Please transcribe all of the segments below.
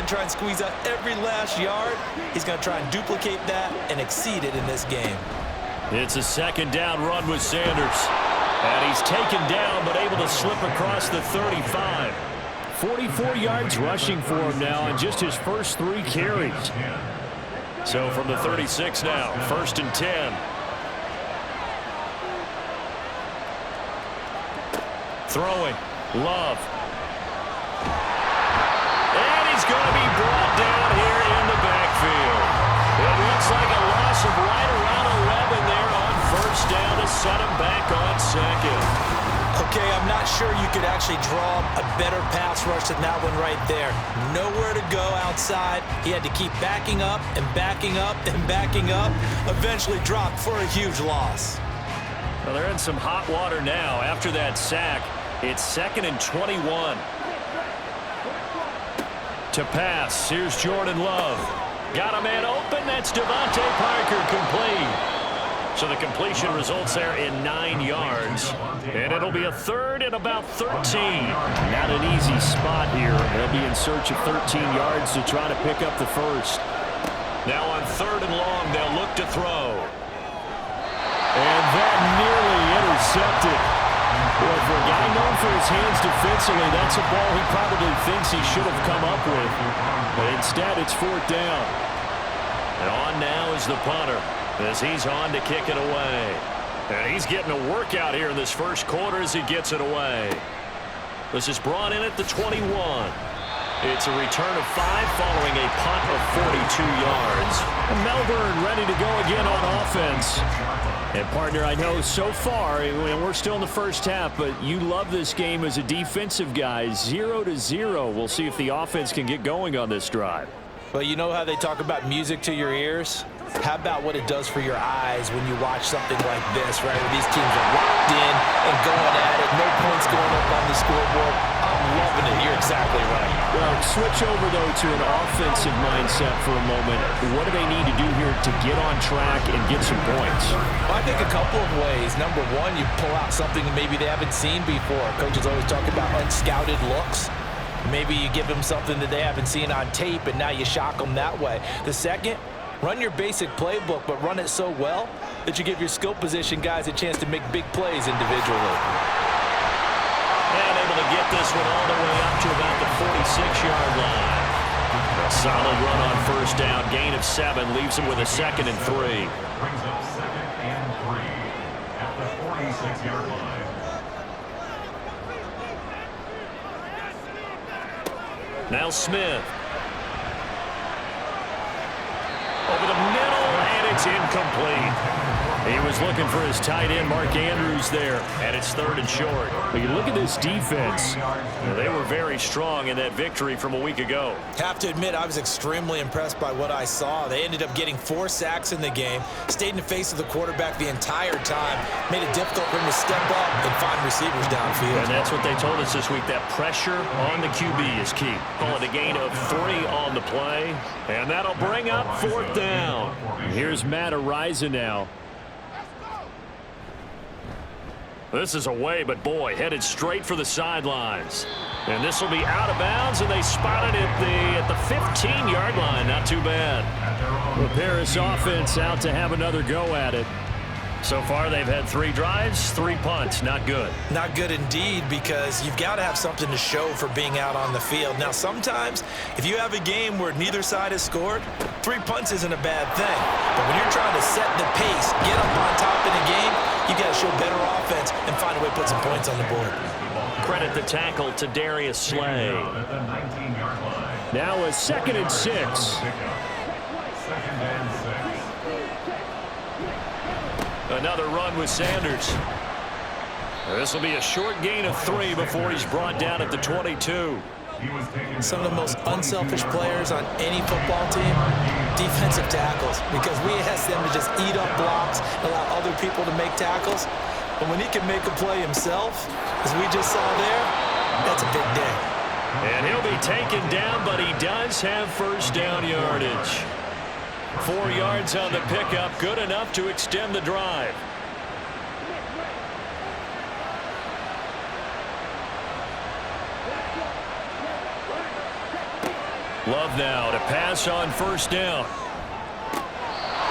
line, try and squeeze out every last yard. He's going to try and duplicate that and exceed it in this game. It's a second down run with Sanders. And he's taken down but able to slip across the 35. 44 yards rushing for him now on just his first 3 carries. So from the 36 now, 1st and 10. Throwing. Love. And he's going to be brought down here in the backfield. It looks like a loss of right around 11 there on 1st down to set him back on 2nd. Okay, I'm not sure you could actually draw a better pass rush than that one right there. Nowhere to go outside. He had to keep backing up and backing up and backing up. Eventually dropped for a huge loss. Well, they're in some hot water now after that sack. It's 2nd and 21. To pass, here's Jordan Love. Got a man open, that's Devontae Parker, complete. So the completion results there in 9 yards. And it'll be a 3rd and about 13. Not an easy spot here. They'll be in search of 13 yards to try to pick up the first. Now on 3rd and long, they'll look to throw. And that nearly intercepted. Boy, for a guy known for his hands defensively, that's a ball he probably thinks he should have come up with. But instead, it's 4th down. And on now is the punter, as he's on to kick it away. And he's getting a workout here in this first quarter as he gets it away. This is brought in at the 21. It's a return of 5 following a punt of 42 yards. And Melbourne ready to go again on offense. And, partner, I know so far, and we're still in the first half, but you love this game as a defensive guy. 0-0. We'll see if the offense can get going on this drive. Well, you know how they talk about music to your ears? How about what it does for your eyes when you watch something like this, right? Where these teams are locked in and going at it. No points going up on the scoreboard. I'm loving it. You're exactly right. Well, switch over, though, to an offensive mindset for a moment. What do they need to do here to get on track and get some points? Well, I think a couple of ways. Number one, you pull out something maybe they haven't seen before. Coaches always talk about unscouted looks. Maybe you give them something that they haven't seen on tape, and now you shock them that way. The second, run your basic playbook, but run it so well that you give your skill position guys a chance to make big plays individually. And able to get this one all the way up to about the 46-yard line. A solid run on 1st down, gain of 7, leaves him with a 2nd and 3. Brings up 2nd and 3 at the 46-yard line. Now Smith. Over the middle, and it's incomplete. He was looking for his tight end, Mark Andrews, there, and it's 3rd and short. But you look at this defense. They were very strong in that victory from a week ago. Have to admit, I was extremely impressed by what I saw. They ended up getting 4 sacks in the game, stayed in the face of the quarterback the entire time, made it difficult for him to step up and find receivers downfield. And that's what they told us this week, that pressure on the QB is key. Call it a gain of 3 on the play, and that'll bring up 4th down. Here's Matt Ariza now. This is away, but boy, headed straight for the sidelines. And this will be out of bounds, and they spotted it at the 15-yard line. Not too bad. The Paris offense out to have another go at it. So far, they've had 3 drives, 3 punts. Not good. Not good indeed, because you've got to have something to show for being out on the field. Now, sometimes, if you have a game where neither side has scored, 3 punts isn't a bad thing. But when you're trying to set the pace, get up on top in a game, you got to show better offense and find a way to put some points on the board. Credit the tackle to Darius Slay. Now a 2nd and 6. Another run with Sanders. This will be a short gain of 3 before he's brought down at the 22. Some of the most unselfish players on any football team, defensive tackles, because we ask them to just eat up blocks, allow other people to make tackles. But when he can make a play himself, as we just saw there, that's a big day. And he'll be taken down, but he does have 1st down yardage. 4 yards on the pickup, good enough to extend the drive. Love now to pass on first down.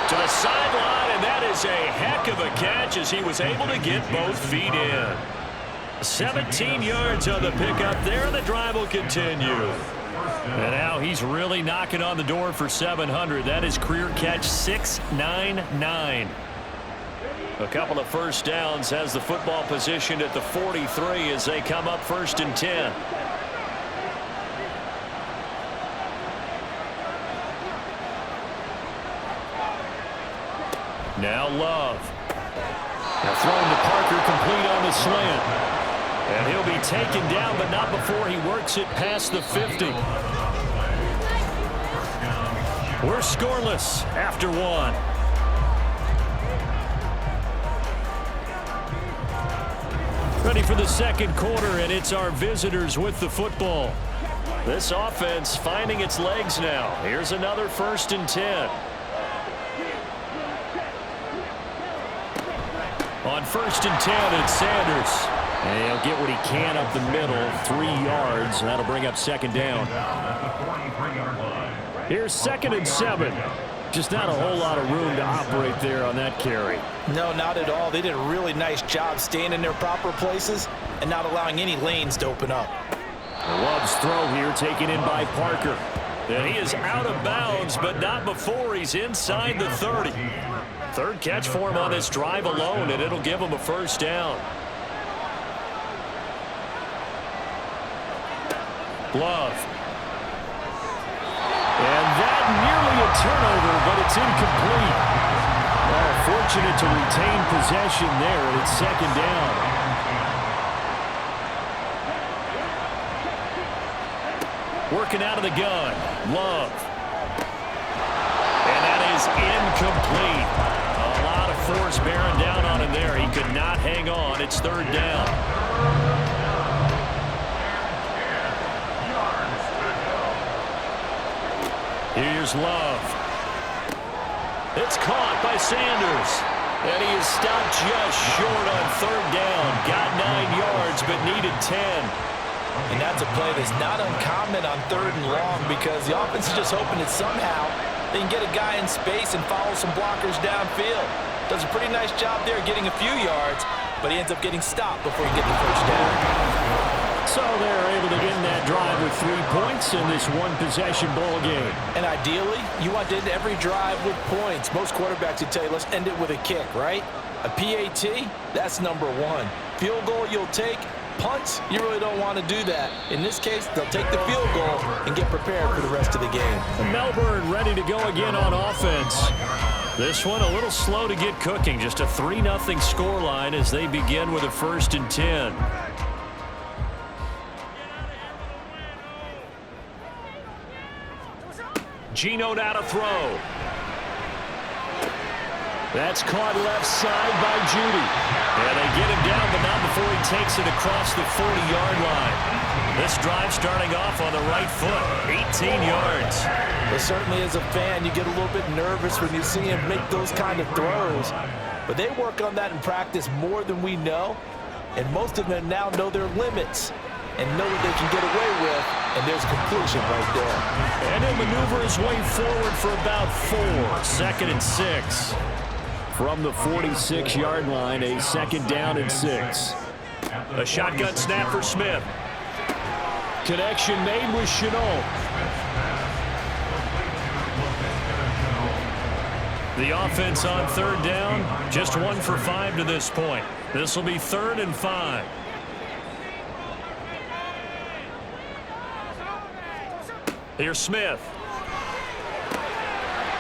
To the sideline, and that is a heck of a catch as he was able to get both feet in. 17 yards on the pickup there, and the drive will continue. And now he's really knocking on the door for 700. That is career catch 699. A couple of first downs, has the football positioned at the 43 as they come up 1st and 10. Now Love. Now thrown to Parker, complete on the slant. And he'll be taken down, but not before he works it past the 50. We're scoreless after one. Ready for the second quarter, and it's our visitors with the football. This offense finding its legs now. Here's another 1st and 10. On 1st and 10, it's Sanders. And he'll get what he can up the middle, 3 yards, and that'll bring up 2nd down. Here's 2nd and 7. Just not a whole lot of room to operate there on that carry. No, not at all. They did a really nice job staying in their proper places and not allowing any lanes to open up. Love's throw here taken in by Parker. And he is out of bounds, but not before he's inside the 30. Third catch for him on this drive alone, and it'll give him a 1st down. Love. And that nearly a turnover, but it's incomplete. Well, fortunate to retain possession there, and it's 2nd down. Working out of the gun. Love. And that is incomplete. A lot of force bearing down on him there. He could not hang on. It's 3rd down. Here's Love. It's caught by Sanders. And he is stopped just short on 3rd down. Got 9 yards, but needed 10. And that's a play that's not uncommon on 3rd and long because the offense is just hoping that somehow they can get a guy in space and follow some blockers downfield. Does a pretty nice job there getting a few yards, but he ends up getting stopped before he gets the 1st down. So they're able to end that drive with 3 points in this one-possession ball game. And ideally, you want to end every drive with points. Most quarterbacks would tell you, let's end it with a kick, right? A PAT, that's number 1. Field goal you'll take. Punts, you really don't want to do that. In this case, they'll take the field goal and get prepared for the rest of the game. Melbourne ready to go again on offense. This one a little slow to get cooking. Just a 3-0 scoreline as they begin with a 1st and 10. Gino now to throw. That's caught left side by Judy. And they get him down, but not before he takes it across the 40-yard line. This drive starting off on the right foot, 18 yards. Well, certainly as a fan, you get a little bit nervous when you see him make those kind of throws. But they work on that in practice more than we know. And most of them now know their limits and know what they can get away with. And there's completion right there. And he'll maneuver his way forward for about 4. 2nd and 6. From the 46-yard line, a 2nd down and 6. A shotgun snap for Smith. Connection made with Chenault. The offense on 3rd down, just 1 for 5 to this point. This will be 3rd and 5. Here's Smith.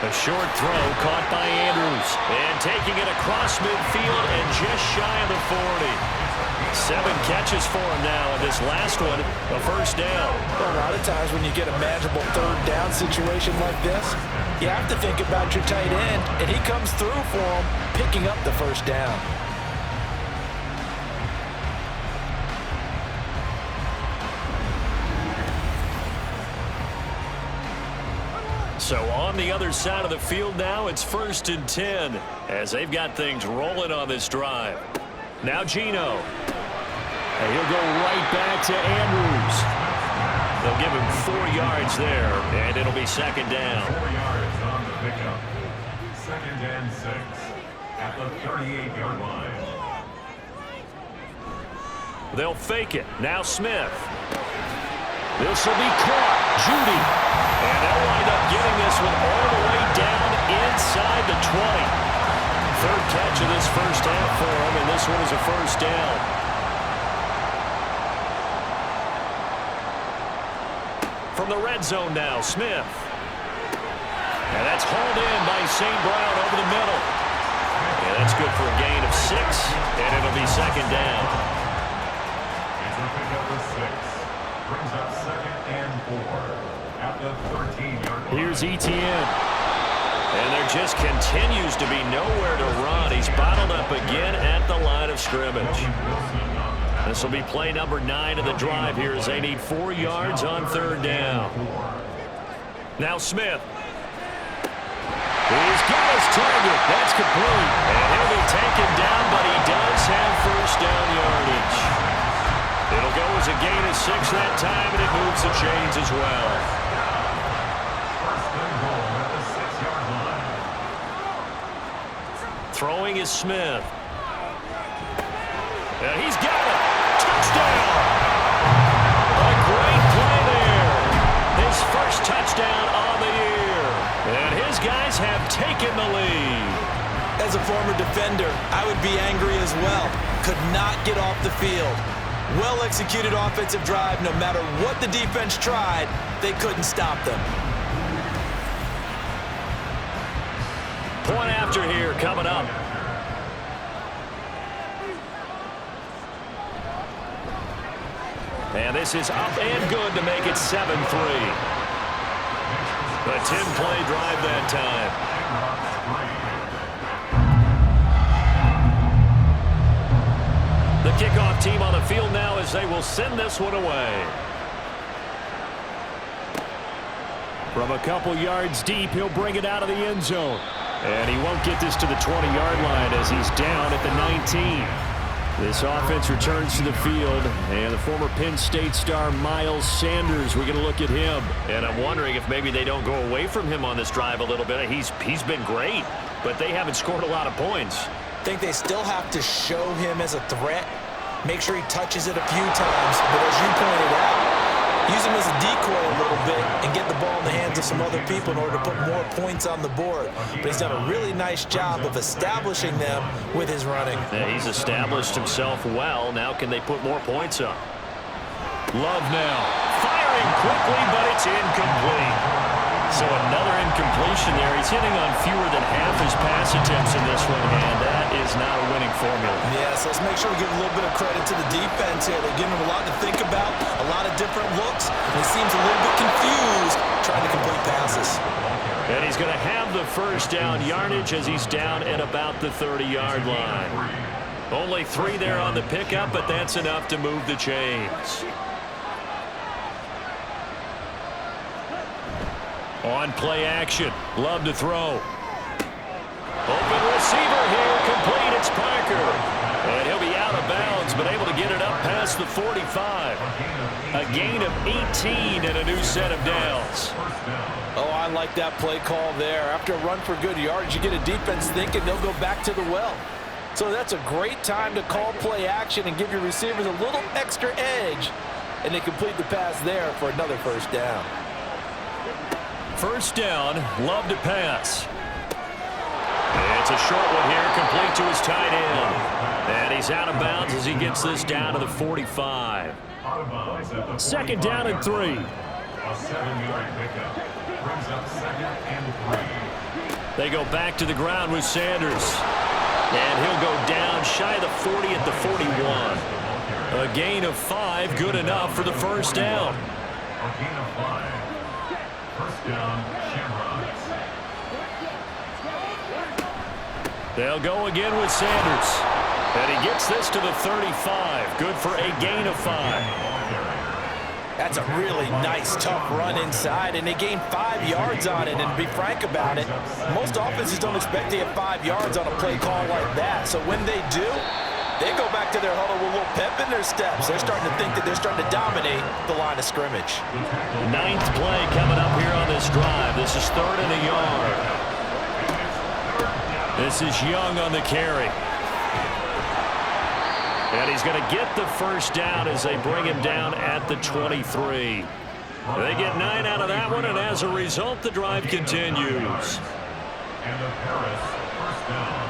A short throw caught by Andrews. And taking it across midfield and just shy of the 40. 7 catches for him now, and this last one, a 1st down. Well, a lot of times when you get a manageable 3rd down situation like this, you have to think about your tight end, and he comes through for him, picking up the 1st down. So on the other side of the field now, it's 1st and 10 as they've got things rolling on this drive. Now Gino. And he'll go right back to Andrews. They'll give him 4 yards there, and it'll be second down. 4 yards on the pickup. Second and 6 at the 38-yard line. They'll fake it. Now Smith. This will be caught. Judy. And they'll wind up getting this one all the way down inside the 20. Third catch of this first half for him, and this one is a first down. From the red zone now, Smith. And that's hauled in by St. Brown over the middle. And that's good for a gain of 6, and it'll be second down. It's a pickup of 6. Brings up second and 4 at the 13-yard line. Here's Etienne. And there just continues to be nowhere to run. He's bottled up again at the line of scrimmage. This will be play number 9 of the drive here as they need 4 yards on third down. Now Smith. He's got his target. That's complete. And he'll be taken down, but he does have first down yardage. It'll go as a gain of 6 that time, and it moves the chains as well. First and goal at the 6-yard line. Throwing is Smith. And he's got it. Touchdown! A great play there. His first touchdown on the year. And his guys have taken the lead. As a former defender, I would be angry as well. Could not get off the field. Well-executed offensive drive. No matter what the defense tried, they couldn't stop them. Point after here coming up. And this is up and good to make it 7-3. A 10-play drive that time. The kickoff team on the field now as they will send this one away. From a couple yards deep, he'll bring it out of the end zone. And he won't get this to the 20-yard line as he's down at the 19. This offense returns to the field, and the former Penn State star Miles Sanders, we're going to look at him. And I'm wondering if maybe they don't go away from him on this drive a little bit. He's been great, but they haven't scored a lot of points. I think they still have to show him as a threat. Make sure he touches it a few times, but as you pointed out, use him as a decoy a little bit and get the ball in the hands of some other people in order to put more points on the board. But he's done a really nice job of establishing them with his running. Yeah, he's established himself well. Now can they put more points up? Love now. Firing quickly, but it's incomplete. So another incompletion there. He's hitting on fewer than half his pass attempts in this one, and that is not a winning formula. Yes, let's make sure we give a little bit of credit to the defense here. They're giving him a lot to think about, a lot of different looks, and he seems a little bit confused trying to complete passes. And he's going to have the first down yardage as he's down at about the 30-yard line. Only 3 there on the pickup, but that's enough to move the chains. On play action, Love to throw. Open receiver here, complete, it's Parker. And he'll be out of bounds, but able to get it up past the 45. A gain of 18 and a new set of downs. Oh, I like that play call there. After a run for good yards, you get a defense thinking they'll go back to the well. So that's a great time to call play action and give your receivers a little extra edge. And they complete the pass there for another first down. First down, Love to pass. It's a short one here, complete to his tight end. And he's out of bounds as he gets this down to the 45. Second down and 3. A 7-yard pickup brings up second and 3. They go back to the ground with Sanders. And he'll go down shy of the 40 at the 41. A gain of 5, good enough for the first down. A gain of 5. First down, Shamrocks. They'll go again with Sanders. And he gets this to the 35. Good for a gain of 5. That's a really nice, tough run inside, and they gain 5 yards on it. And to be frank about it, most offenses don't expect to get 5 yards on a play call like that. So when they do, They go back to their huddle with a little pep in their steps. They're starting to think that they're starting to dominate the line of scrimmage. Ninth play coming up here on this drive. This is 3rd and a yard. This is Young on the carry. And he's going to get the first down as they bring him down at the 23. They get 9 out of that one, and as a result, the drive continues. And the Paris first down.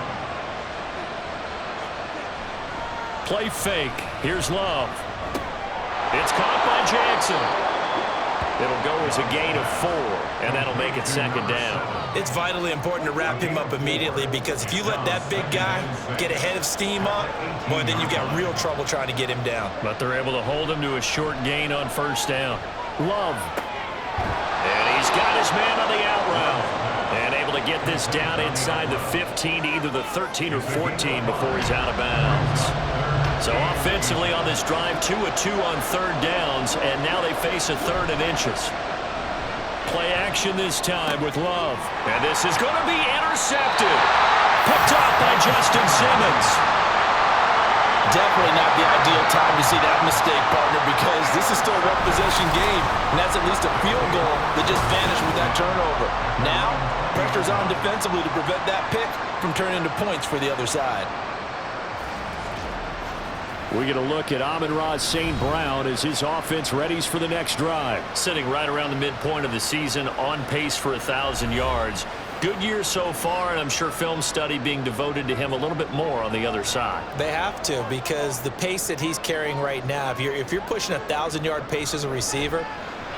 Play fake. Here's Love. It's caught by Jackson. It'll go as a gain of 4, and that'll make it 2nd down. It's vitally important to wrap him up immediately, because if you let that big guy get ahead of steam up, boy, then you've got real trouble trying to get him down. But they're able to hold him to a short gain on 1st down. Love. And he's got his man on the out route. And able to get this down inside the 15 to either the 13 or 14 before he's out of bounds. So offensively on this drive, 2 of 2 on 3rd downs, and now they face a 3rd and inches. Play action this time with Love. And this is going to be intercepted. Picked off by Justin Simmons. Definitely not the ideal time to see that mistake, partner, because this is still a one-possession game, and that's at least a field goal that just vanished with that turnover. Now, pressure's on defensively to prevent that pick from turning into points for the other side. We get a look at Amon-Ra St. Brown as his offense readies for the next drive. Sitting right around the midpoint of the season, on pace for 1,000 yards. Good year so far, and I'm sure film study being devoted to him a little bit more on the other side. They have to, because the pace that he's carrying right now, if you're pushing 1,000-yard pace as a receiver,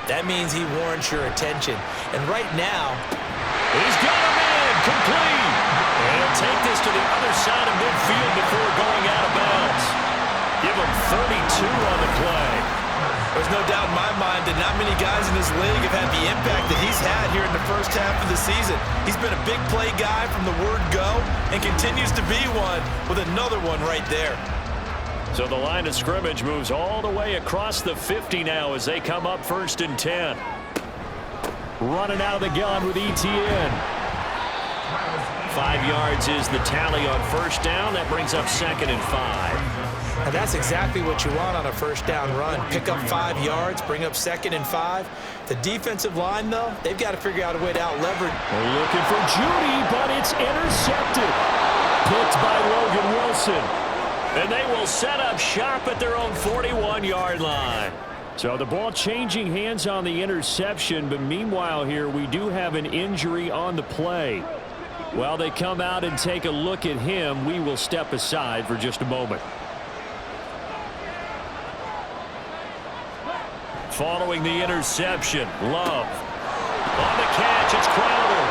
that means he warrants your attention. And right now, he's got a man complete. And he'll take this to the other side of midfield before going out of bounds. Give him 32 on the play. There's no doubt in my mind that not many guys in this league have had the impact that he's had here in the first half of the season. He's been a big play guy from the word go and continues to be one with another one right there. So the line of scrimmage moves all the way across the 50 now as they come up 1st and 10. Running out of the gun with ETN. 5 yards is the tally on 1st down. That brings up 2nd and 5. And that's exactly what you want on a 1st down run. Pick up 5 yards, bring up 2nd and 5. The defensive line, though, they've got to figure out a way to out-leverage. They're looking for Judy, but it's intercepted. Picked by Logan Wilson. And they will set up shop at their own 41-yard line. So the ball changing hands on the interception, but meanwhile here we do have an injury on the play. While they come out and take a look at him, we will step aside for just a moment. Following the interception, Love. On the catch, it's Crowder.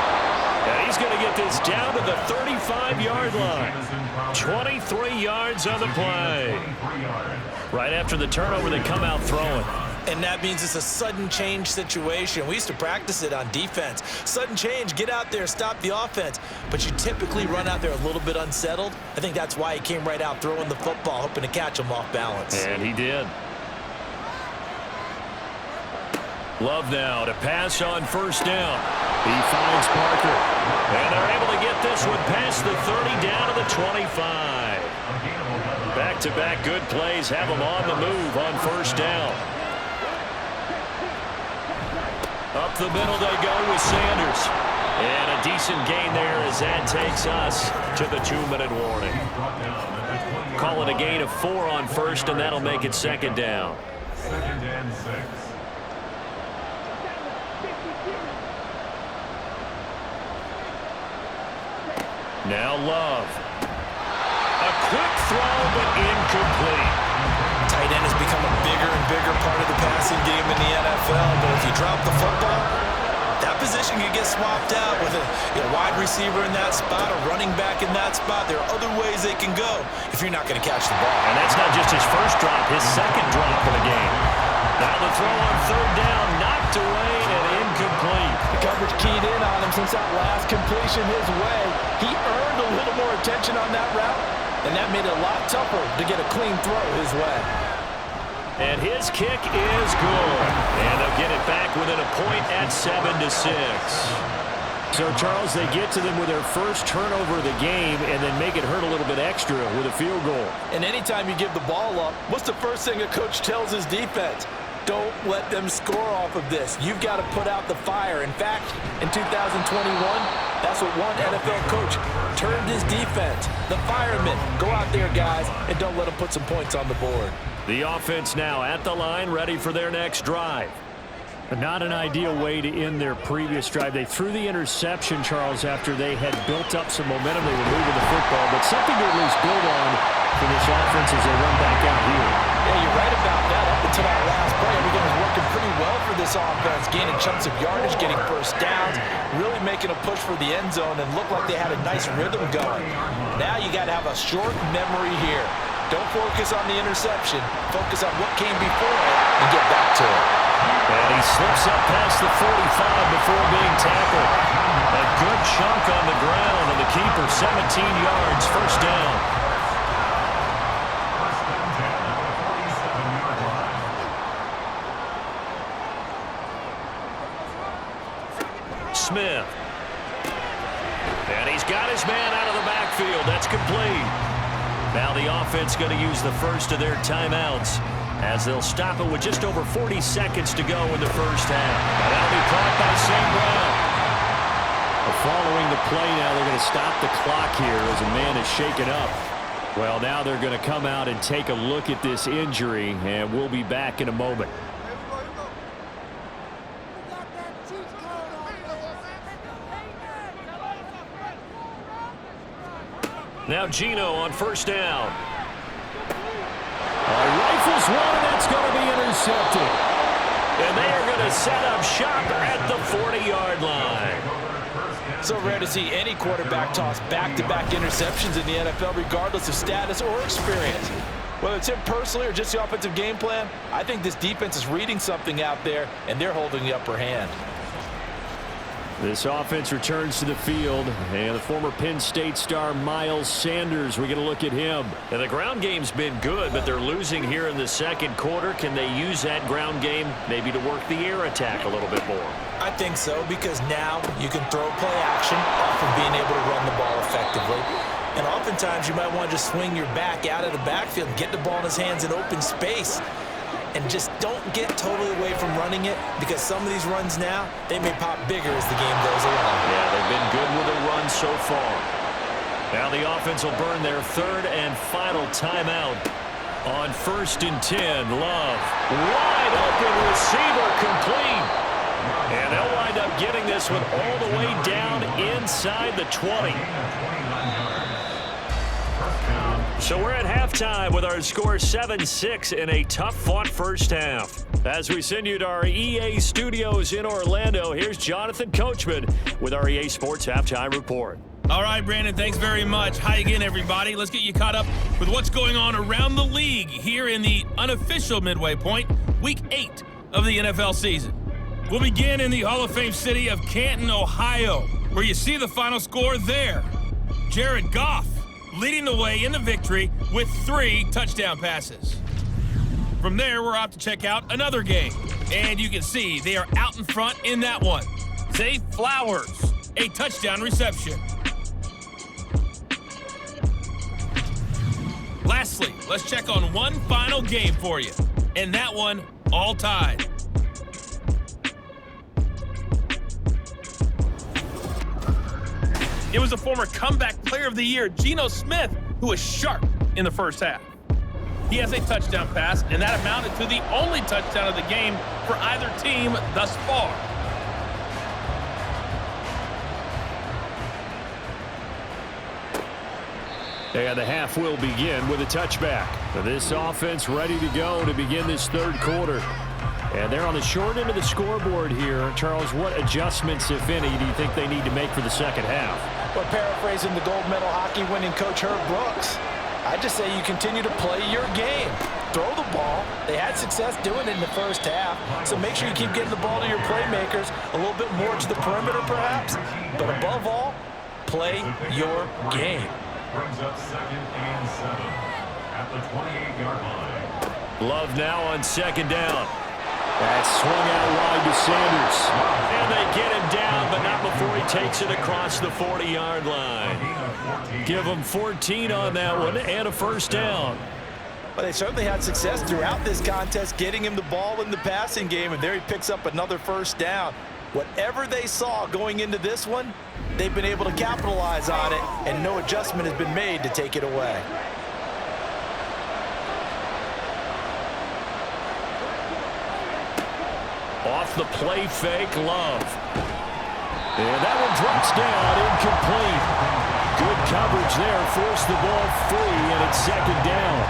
And he's going to get this down to the 35-yard line. 23 yards on the play. Right after the turnover, they come out throwing. And that means it's a sudden change situation. We used to practice it on defense. Sudden change, get out there, stop the offense. But you typically run out there a little bit unsettled. I think that's why he came right out throwing the football, hoping to catch him off balance. And he did. Love now to pass on 1st down. He finds Parker. And they're able to get this one past the 30 down to the 25. Back-to-back good plays have them on the move on 1st down. Up the middle they go with Sanders. And a decent gain there as that takes us to the 2-minute warning. Call it a gain of 4 on 1st, and that'll make it 2nd down. 2nd and 6. Now Love. A quick throw, but incomplete. Tight end has become a bigger and bigger part of the passing game in the NFL, but if you drop the football, that position can get swapped out with a wide receiver in that spot, a running back in that spot. There are other ways they can go if you're not going to catch the ball. And that's not just his first drop, his 2nd drop of the game. Now the throw on 3rd down, knocked away and incomplete. The coverage keyed in on him since that last completion his way. He earned a little more attention on that route, and that made it a lot tougher to get a clean throw his way. And his kick is good. And they'll get it back within a point at 7-6. So, Charles, they get to them with their first turnover of the game and then make it hurt a little bit extra with a field goal. And anytime you give the ball up, what's the first thing a coach tells his defense? Don't let them score off of this. You've got to put out the fire. In fact, in 2021, that's what one NFL coach turned his defense. The firemen. Go out there, guys, and don't let them put some points on the board. The offense now at the line, ready for their next drive. Not an ideal way to end their previous drive. They threw the interception, Charles, after they had built up some momentum. They were moving the football, but something to at least build on for this offense as they run back out here. Yeah, you're right about that. Up until that last play, everything was working pretty well for this offense, gaining chunks of yardage, getting first downs, really making a push for the end zone, and looked like they had a nice rhythm going. Now you got to have a short memory here. Don't focus on the interception. Focus on what came before it and get back to it. And he slips up past the 45 before being tackled. A good chunk on the ground, and the keeper 17 yards, first down. Smith. And he's got his man out of the backfield. That's complete. Now the offense going to use the first of their timeouts as they'll stop it with just over 40 seconds to go in the first half. And that'll be caught by St. Brown. Following the play now, they're going to stop the clock here as a man is shaken up. Well, now they're going to come out and take a look at this injury, and we'll be back in a moment. Now Gino on first down. Rifles one, and that's going to be intercepted. And they are going to set up shop at the 40-yard line. So rare to see any quarterback toss back-to-back interceptions in the NFL, regardless of status or experience. Whether it's him personally or just the offensive game plan, I think this defense is reading something out there, and they're holding the upper hand. This offense returns to the field, and the former Penn State star Miles Sanders, we're going to look at him. And the ground game's been good, but they're losing here in the second quarter. Can they use that ground game maybe to work the air attack a little bit more? I think so, because now you can throw play action off of being able to run the ball effectively. And oftentimes you might want to just swing your back out of the backfield and get the ball in his hands in open space. And just don't get totally away from running it, because some of these runs now, they may pop bigger as the game goes along. Yeah, they've been good with a run so far. Now the offense will burn their third and final timeout. On 1st and 10, Love. Wide open receiver, complete. And they'll wind up getting this one all the way down inside the 20. So we're at halftime with our score 7-6 in a tough-fought first half. As we send you to our EA studios in Orlando, here's Jonathan Coachman with our EA Sports Halftime Report. All right, Brandon, thanks very much. Hi again, everybody. Let's get you caught up with what's going on around the league here in the unofficial midway point, Week 8 of the NFL season. We'll begin in the Hall of Fame city of Canton, Ohio, where you see the final score there. Jared Goff leading the way in the victory with 3 touchdown passes. From there, we're off to check out another game. And you can see they are out in front in that one. Zay Flowers, a touchdown reception. Lastly, let's check on one final game for you. And that one, all tied. It was the former comeback player of the year, Geno Smith, who was sharp in the first half. He has a touchdown pass, and that amounted to the only touchdown of the game for either team thus far. And the half will begin with a touchback. This offense ready to go to begin this third quarter. And they're on the short end of the scoreboard here. Charles, what adjustments, if any, do you think they need to make for the second half? Well, paraphrasing the gold medal hockey winning coach Herb Brooks, I just say you continue to play your game. Throw the ball. They had success doing it in the first half, so make sure you keep getting the ball to your playmakers, a little bit more to the perimeter perhaps, but above all, play your game. Brings up 2nd and 7 at the 28-yard line. Love now on second down. That swung out wide to Sanders. And they get him down, but not before he takes it across the 40-yard line. Give them 14 on that one and a first down. Well, they certainly had success throughout this contest getting him the ball in the passing game, and there he picks up another first down. Whatever they saw going into this one, they've been able to capitalize on it, and no adjustment has been made to take it away. Off the play fake, Love. And that one drops down, incomplete. Good coverage there, forced the ball free, and it's second down.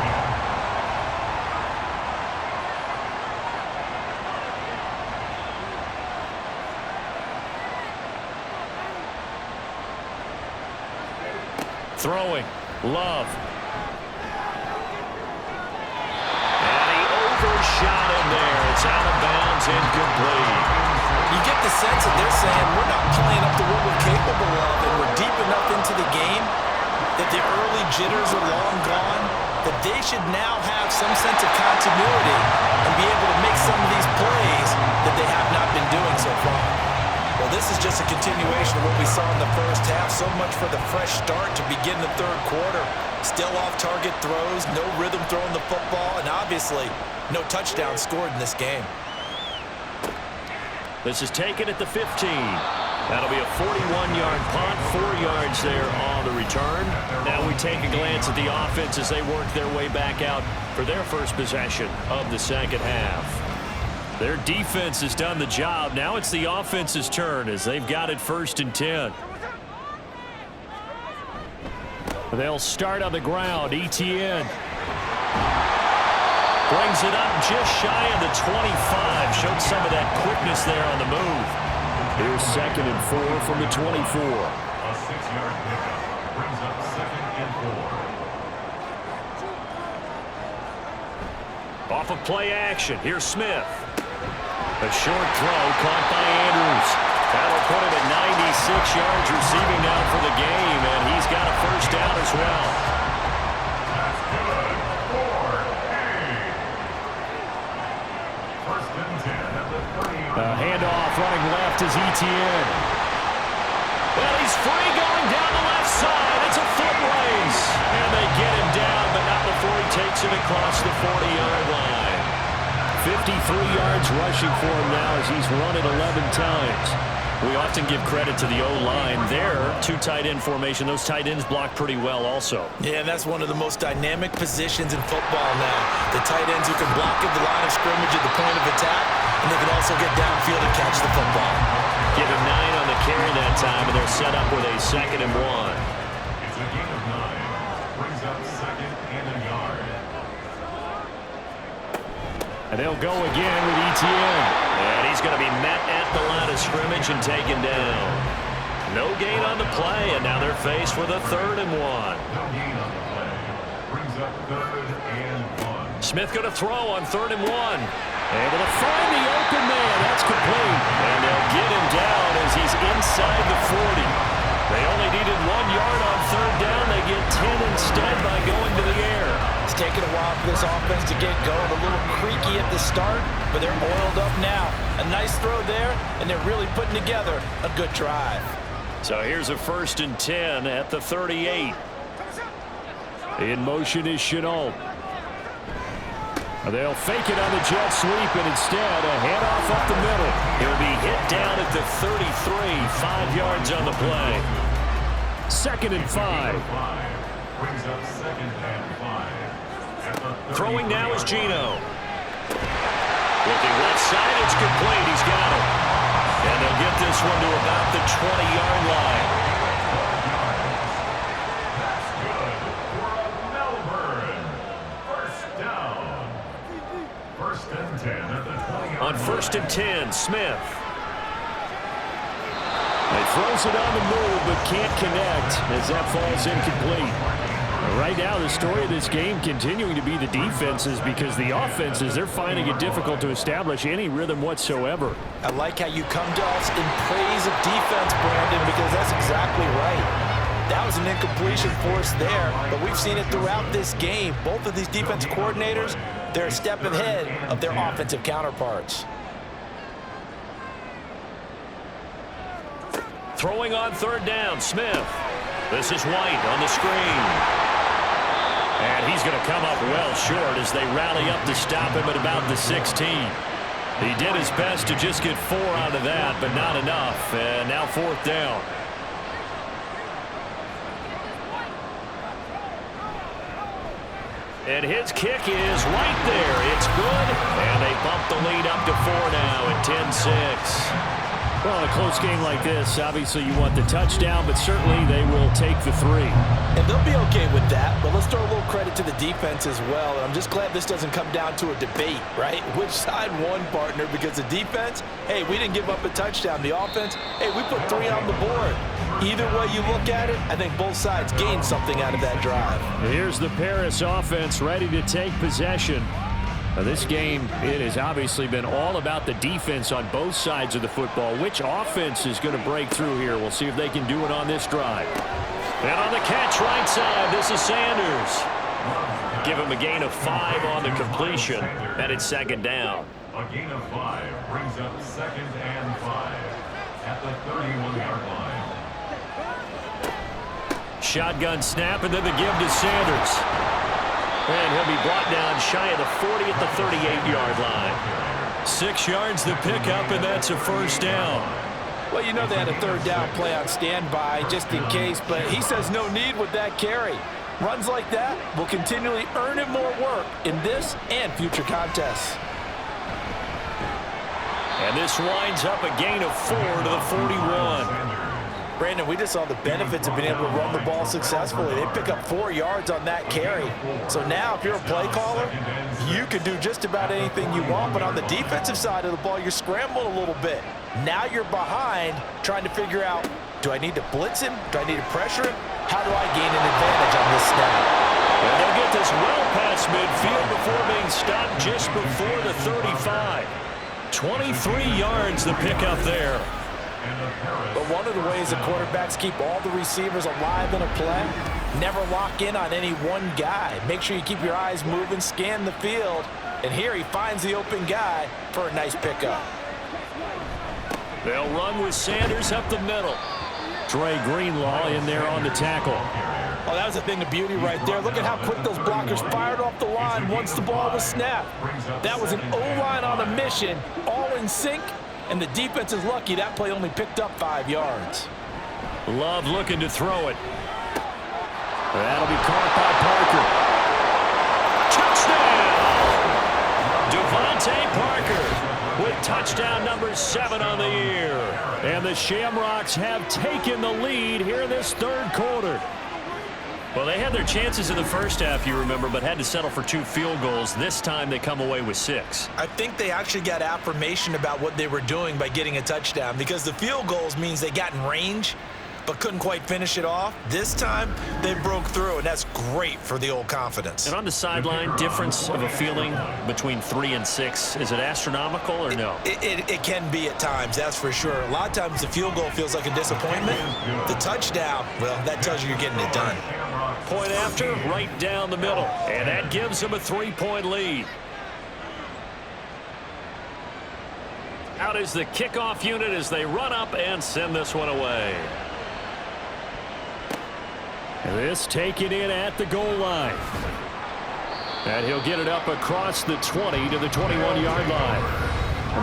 Throwing, Love. And he overshot him there. It's out of bounds, incomplete. You get the sense that they're saying we're not playing up to what we're capable of, and we're deep enough into the game that the early jitters are long gone, that they should now have some sense of continuity and be able to make some of these plays that they have not been doing so far. Well, this is just a continuation of what we saw in the first half. So much for the fresh start to begin the third quarter. Still off-target throws, no rhythm throwing the football, and obviously no touchdown scored in this game. This is taken at the 15. That'll be a 41-yard punt, 4 yards there on the return. Now we take a glance at the offense as they work their way back out for their first possession of the second half. Their defense has done the job. Now it's the offense's turn as they've got it 1st and 10. They'll start on the ground. Etienne brings it up just shy of the 25. Showed some of that quickness there on the move. Here's 2nd and 4 from the 24. A 6-yard pickup brings up 2nd and 4. Off of play action. Here's Smith. A short throw caught by Andrews. That'll put him at 96 yards receiving now for the game, and he's got a first down as well. That's good for a. 1st and 10 at the 30-yard line. Handoff running left is Etienne. Well, he's free going down the left side. It's a foot race. And they get him down, but not before he takes it across the 40-yard line. 53 yards rushing for him now as he's run it 11 times. We often give credit to the O-line there. 2 tight end formation. Those tight ends block pretty well also. Yeah, and that's one of the most dynamic positions in football now. The tight ends who can block at the line of scrimmage at the point of attack, and they can also get downfield and catch the football. Give him 9 on the carry that time, and they're set up with a 2nd and 1. It's a gain of 9. Brings up 2nd and a yard. And they'll go again with Etienne. And he's going to be met at the line of scrimmage and taken down. No gain on the play, and now they're faced with a 3rd and 1. No gain on the play. Brings up 3rd and 1. Smith going to throw on 3rd and 1. Able to find the open man. That's complete. And they'll get him down as he's inside the 40. They only needed 1 yard on 3rd down. They get 10 instead by going to the air. It's taken a while for this offense to get going. A little creaky at the start, but they're oiled up now. A nice throw there, and they're really putting together a good drive. So here's a 1st and 10 at the 38. In motion is Chenault. They'll fake it on the jet sweep, and instead a handoff up the middle. He'll be hit down at the 33, 5 yards on the play. 2nd and 5. Brings up 2nd and 5. Throwing now is Gino. Looking left side, it's complete. He's got it. And they'll get this one to about the 20-yard line. That's good for a Melbourne. 1st down. 1st and 10 at the 20-yard line. On 1st and 10, Smith. He throws it on the move, but can't connect as that falls incomplete. Right now, the story of this game continuing to be the defenses, because the offenses, they're finding it difficult to establish any rhythm whatsoever. I like how you come to us in praise of defense, Brandon, because that's exactly right. That was an incompletion for us there, but we've seen it throughout this game. Both of these defense coordinators, they're a step ahead of their offensive counterparts. Throwing on third down, Smith. This is White on the screen. And he's going to come up well short as they rally up to stop him at about the 16. He did his best to just get 4 out of that, but not enough. And now fourth down. And his kick is right there. It's good. And they bump the lead up to 4 now at 10-6. Well, in a close game like this, obviously you want the touchdown, but certainly they will take the 3. And they'll be okay with that, but let's throw a little credit to the defense as well. And I'm just glad this doesn't come down to a debate, right? Which side won, partner? Because the defense, hey, we didn't give up a touchdown. The offense, hey, we put 3 on the board. Either way you look at it, I think both sides gained something out of that drive. Here's the Paris offense ready to take possession. Now, this game, it has obviously been all about the defense on both sides of the football. Which offense is going to break through here? We'll see if they can do it on this drive. And on the catch right side, this is Sanders. Give him a gain of 5 on the completion, and it's second down. A gain of 5 brings up 2nd and 5 at the 31-yard line. Shotgun snap, and then the give to Sanders. And he'll be brought down shy of the 40 at the 38-yard line. 6 yards the pickup, and that's a first down. Well, you know they had a third down play on standby just in case, but he says no need with that carry. Runs like that will continually earn him more work in this and future contests. And this winds up a gain of 4 to the 41. Brandon, we just saw the benefits of being able to run the ball successfully. They pick up 4 yards on that carry. So now if you're a play caller, you can do just about anything you want. But on the defensive side of the ball, you're scrambling a little bit. Now you're behind trying to figure out, do I need to blitz him? Do I need to pressure him? How do I gain an advantage on this snap? And they'll get this well past midfield before being stopped just before the 35. 23 yards the pickup there. But one of the ways that quarterbacks keep all the receivers alive in a play, never lock in on any one guy. Make sure you keep your eyes moving, scan the field, and here he finds the open guy for a nice pickup. They'll run with Sanders up the middle. Dre Greenlaw in there on the tackle. Oh, that was a thing of beauty right there. Look at how quick those blockers fired off the line once the ball was snapped. That was an O-line on a mission, all in sync. And the defense is lucky that play only picked up 5 yards. Love looking to throw it. That'll be caught by Parker. Touchdown! Devontae Parker with touchdown number 7 on the year. And the Shamrocks have taken the lead here in this third quarter. Well, they had their chances in the first half, you remember, but had to settle for 2 field goals. This time they come away with 6. I think they actually got affirmation about what they were doing by getting a touchdown, because the field goals means they got in range but couldn't quite finish it off. This time they broke through, and that's great for the old confidence. And on the sideline, difference of a feeling between 3 and 6, is it astronomical or no? It can be at times, that's for sure. A lot of times the field goal feels like a disappointment. The touchdown, well, that tells you you're getting it done. Point after, right down the middle. And that gives them a 3-point lead. Out is the kickoff unit as they run up and send this one away. This taken in at the goal line. And he'll get it up across the 20 to the 21-yard line.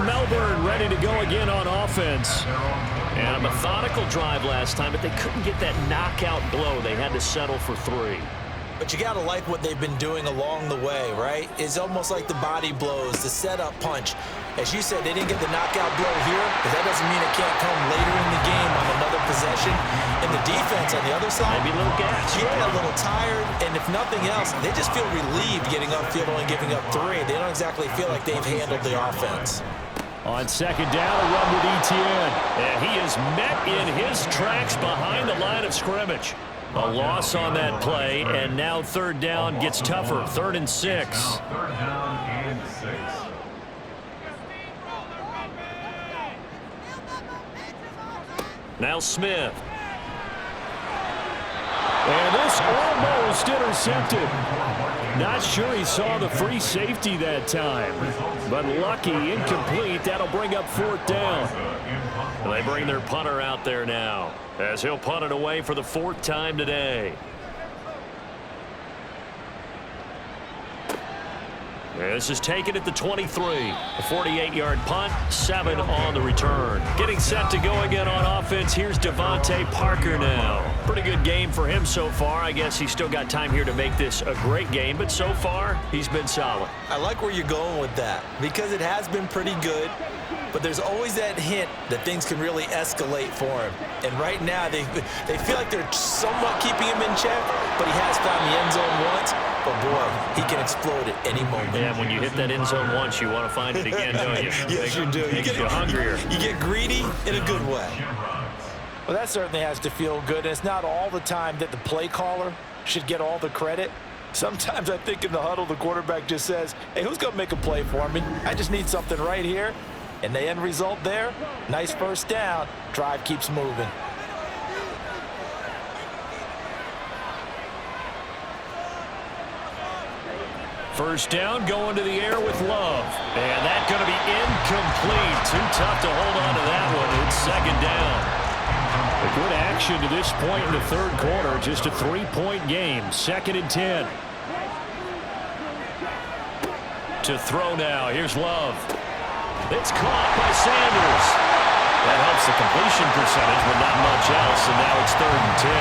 Melbourne ready to go again on offense. And a methodical drive last time, but they couldn't get that knockout blow. They had to settle for 3. But you got to like what they've been doing along the way, right? It's almost like the body blows, the setup punch. As you said, they didn't get the knockout blow here, but that doesn't mean it can't come later in the game on another possession. And the defense on the other side, maybe a little gas. Yeah, a little tired. And if nothing else, they just feel relieved getting upfield, only giving up 3. They don't exactly feel like they've handled the offense. On second down, a run with Etienne. And he is met in his tracks behind the line of scrimmage. A loss on that play, and now third down gets tougher. 3rd and 6. Third down and 6. Now Smith. And this almost intercepted. Not sure he saw the free safety that time. But lucky, incomplete. That'll bring up 4th down. And they bring their punter out there now, as he'll punt it away for the 4th time today. This is taken at the 23. A 48-yard punt, 7 on the return. Getting set to go again on offense. Here's Devontae Parker now. Pretty good game for him so far. I guess he's still got time here to make this a great game, but so far, he's been solid. I like where you're going with that because it has been pretty good, but there's always that hint that things can really escalate for him. And right now, they feel like they're somewhat keeping him in check, but he has found the end zone once. But, boy, he can explode at any moment. Yeah, when you hit that end zone once, you want to find it again, don't you? Yes, you do. You get hungrier. You get greedy in a good way. Well, that certainly has to feel good. And it's not all the time that the play caller should get all the credit. Sometimes I think in the huddle, the quarterback just says, hey, who's going to make a play for me? I just need something right here. And the end result there, nice first down. Drive keeps moving. First down, going to the air with Love. And that's going to be incomplete. Too tough to hold on to that one. It's 2nd down. A good action to this point in the 3rd quarter. Just a 3-point game. 2nd and 10. To throw now. Here's Love. It's caught by Sanders. That helps the completion percentage, but not much else. And now it's 3rd and 10.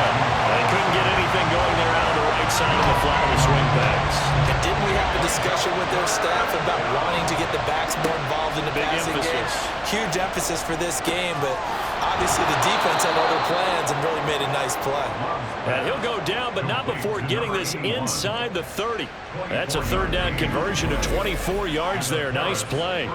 They couldn't get anything going there out of the right side of the flat of the swing pass. And didn't we have a discussion with their staff about wanting to get the backs more involved in the passing game? Huge emphasis for this game, but obviously the defense had other plans and really made a nice play. And he'll go down, but not before getting this inside the 30. That's a 3rd down conversion of 24 yards there. Nice play.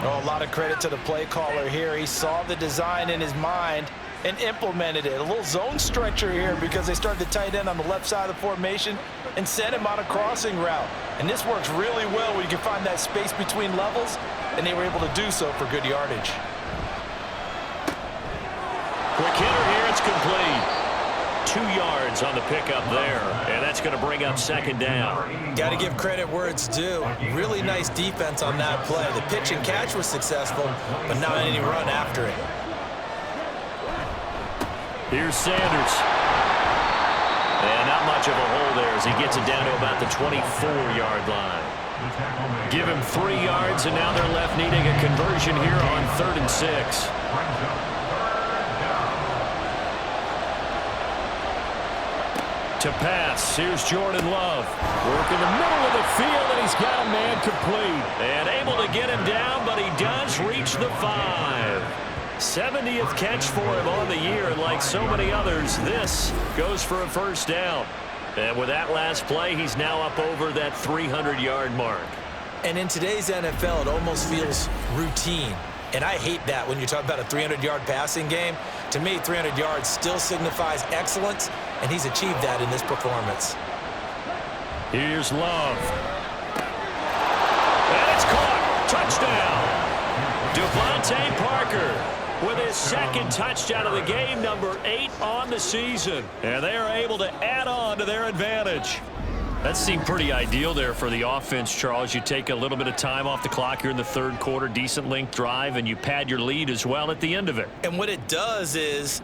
Oh, a lot of credit to the play caller here. He saw the design in his mind and implemented it. A little zone stretcher here because they started the tight end on the left side of the formation and sent him on a crossing route. And this works really well when you can find that space between levels, and they were able to do so for good yardage. Quick hitter here, it's complete. 2 yards on the pickup there, and that's going to bring up 2nd down. Got to give credit where it's due. Really nice defense on that play. The pitch and catch was successful, but not any run after it. Here's Sanders. And not much of a hole there as he gets it down to about the 24-yard line. Give him 3 yards, and now they're left needing a conversion here on 3rd and 6. To pass, here's Jordan Love. Work in the middle of the field, and he's got a man complete. And able to get him down, but he does reach the 5. 70th catch for him on the year, and like so many others, this goes for a 1st down. And with that last play, he's now up over that 300-yard mark. And in today's NFL, it almost feels routine. And I hate that when you talk about a 300-yard passing game. To me, 300 yards still signifies excellence, and he's achieved that in this performance. Here's Love. And it's caught. Touchdown. Devontae Parker with his 2nd touchdown of the game, number 8 on the season. And they are able to add on to their advantage. That seemed pretty ideal there for the offense, Charles. You take a little bit of time off the clock here in the 3rd quarter, decent length drive, and you pad your lead as well at the end of it. And what it does is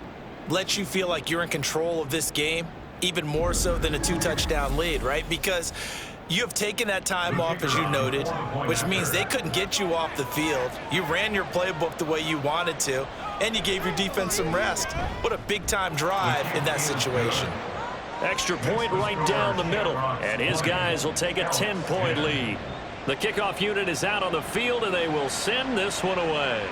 let you feel like you're in control of this game, even more so than a 2-touchdown lead, right? Because you have taken that time off, as you noted, which means they couldn't get you off the field. You ran your playbook the way you wanted to, and you gave your defense some rest. What a big-time drive in that situation. Extra point right down the middle, and his guys will take a 10-point lead. The kickoff unit is out on the field, and they will send this one away.